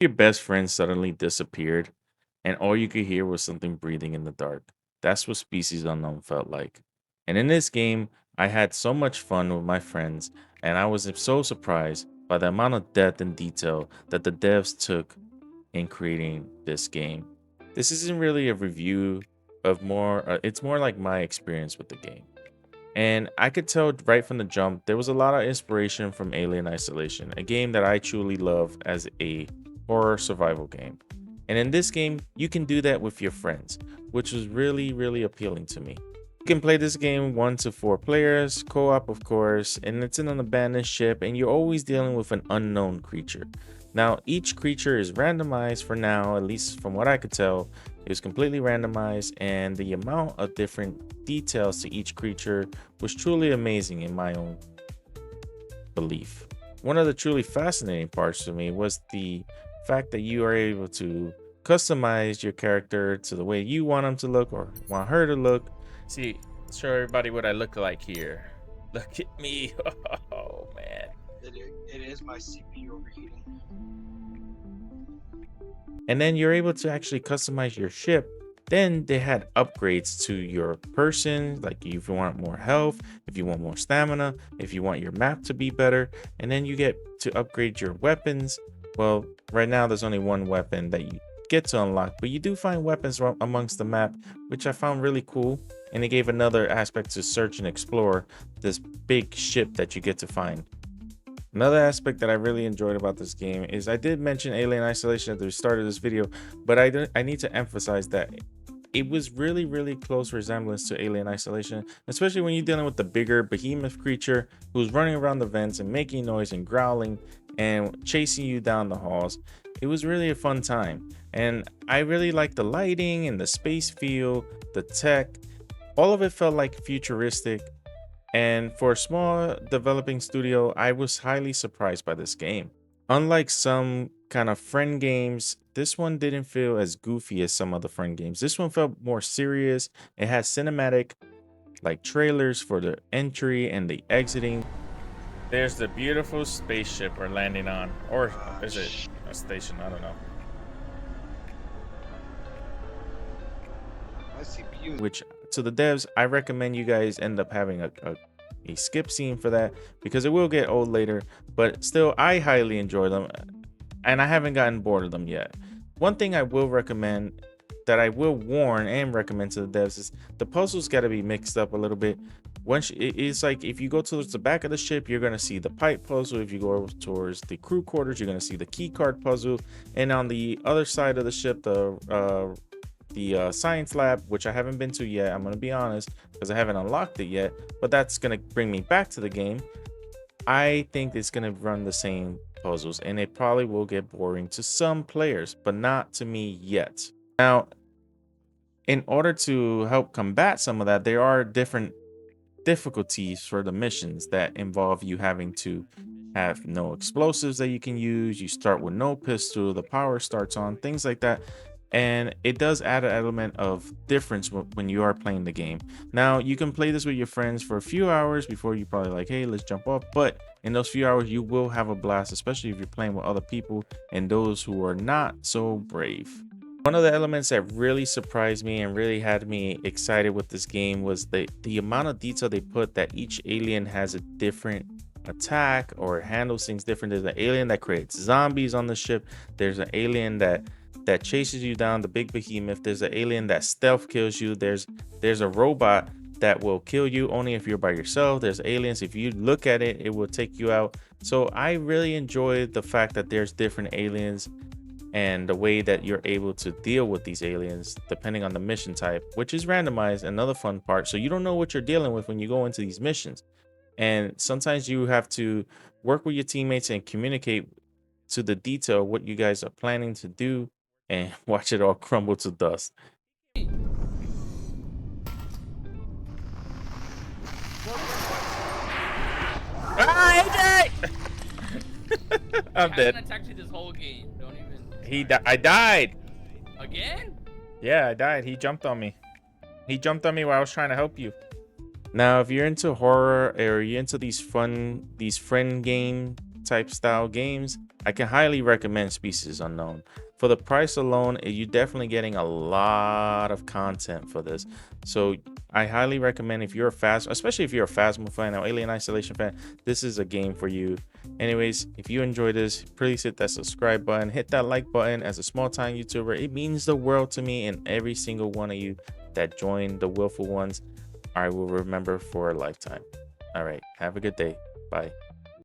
Your best friend suddenly disappeared, and all you could hear was something breathing in the dark. That's what Species Unknown felt like. And in this game, I had so much fun with my friends, and I was so surprised by the amount of depth and detail that the devs took in creating this game. This isn't really a review of more, it's more like my experience with the game. And I could tell right from the jump, there was a lot of inspiration from Alien Isolation, a game that I truly love as a horror survival game. And in this game, you can do that with your friends, which was really, really appealing to me. You can play this game 1 to 4 players, co op, of course, and it's in an abandoned ship, and you're always dealing with an unknown creature. Now, each creature is randomized for now, at least from what I could tell. It was completely randomized, and the amount of different details to each creature was truly amazing in my own belief. One of the truly fascinating parts to me was the fact that you are able to customize your character to the way you want him to look or want her to look. See, show everybody what I look like here. Look at me. Oh, man. It is my CPU overheating. And then you're able to actually customize your ship. Then they had upgrades to your person, like if you want more health, if you want more stamina, if you want your map to be better, and then you get to upgrade your weapons. Well, right now there's only one weapon that you get to unlock, but you do find weapons amongst the map, which I found really cool. And it gave another aspect to search and explore this big ship that you get to find. Another aspect that I really enjoyed about this game is I did mention Alien Isolation at the start of this video, but I need to emphasize that it was really, really close resemblance to Alien Isolation, especially when you're dealing with the bigger behemoth creature who's running around the vents and making noise and growling and chasing you down the halls. It was really a fun time, and I really liked the lighting and the space feel, the tech. All of it felt like futuristic, and for a small developing studio, I was highly surprised by this game. Unlike some kind of friend games, this one didn't feel as goofy as some other friend games. This one felt more serious. It has cinematic like trailers for the entry and the exiting. There's the beautiful spaceship we're landing on, or is it a station? I don't know. My CPU is Which to the devs, I recommend you guys end up having a skip scene for that because it will get old later, but still I highly enjoy them and I haven't gotten bored of them yet. One thing I will recommend, that I will warn and recommend to the devs, is the puzzles got to be mixed up a little bit. Once it's like if you go towards the back of the ship, you're going to see the pipe puzzle. If you go towards the crew quarters, you're going to see the key card puzzle, and on the other side of the ship, the science lab, which I haven't been to yet, I'm going to be honest, because I haven't unlocked it yet, but that's going to bring me back to the game. I think it's going to run the same puzzles, and it probably will get boring to some players, but not to me yet. Now, in order to help combat some of that, there are different difficulties for the missions that involve you having to have no explosives that you can use. You start with no pistol, the power starts on, things like that. And it does add an element of difference when you are playing the game. Now, you can play this with your friends for a few hours before you probably like, hey, let's jump off. But in those few hours, you will have a blast, especially if you're playing with other people and those who are not so brave. One of the elements that really surprised me and really had me excited with this game was the amount of detail they put, that each alien has a different attack or handles things different. There's an alien that creates zombies on the ship. There's an alien that chases you down, the big behemoth. There's an alien that stealth kills you. There's a robot that will kill you only if you're by yourself. There's aliens, if you look at it, it will take you out. So I really enjoyed the fact that there's different aliens and the way that you're able to deal with these aliens depending on the mission type, which is randomized. Another fun part, so you don't know what you're dealing with when you go into these missions, and sometimes you have to work with your teammates and communicate to the detail what you guys are planning to do and watch it all crumble to dust. Ah, AJ! I'm Hasn't dead. attacked you this whole game. Don't even. I died. Again? Yeah, I died. He jumped on me. He jumped on me while I was trying to help you. Now, if you're into horror or you're into these friend game type style games, I can highly recommend Species Unknown. For the price alone, you're definitely getting a lot of content for this. So I highly recommend, if you're a especially if you're a Phasmo fan or Alien Isolation fan, this is a game for you. Anyways, if you enjoy this, please hit that subscribe button, hit that like button. As a small time YouTuber, it means the world to me, and every single one of you that joined the Willful Ones, I will remember for a lifetime. All right, have a good day. Bye.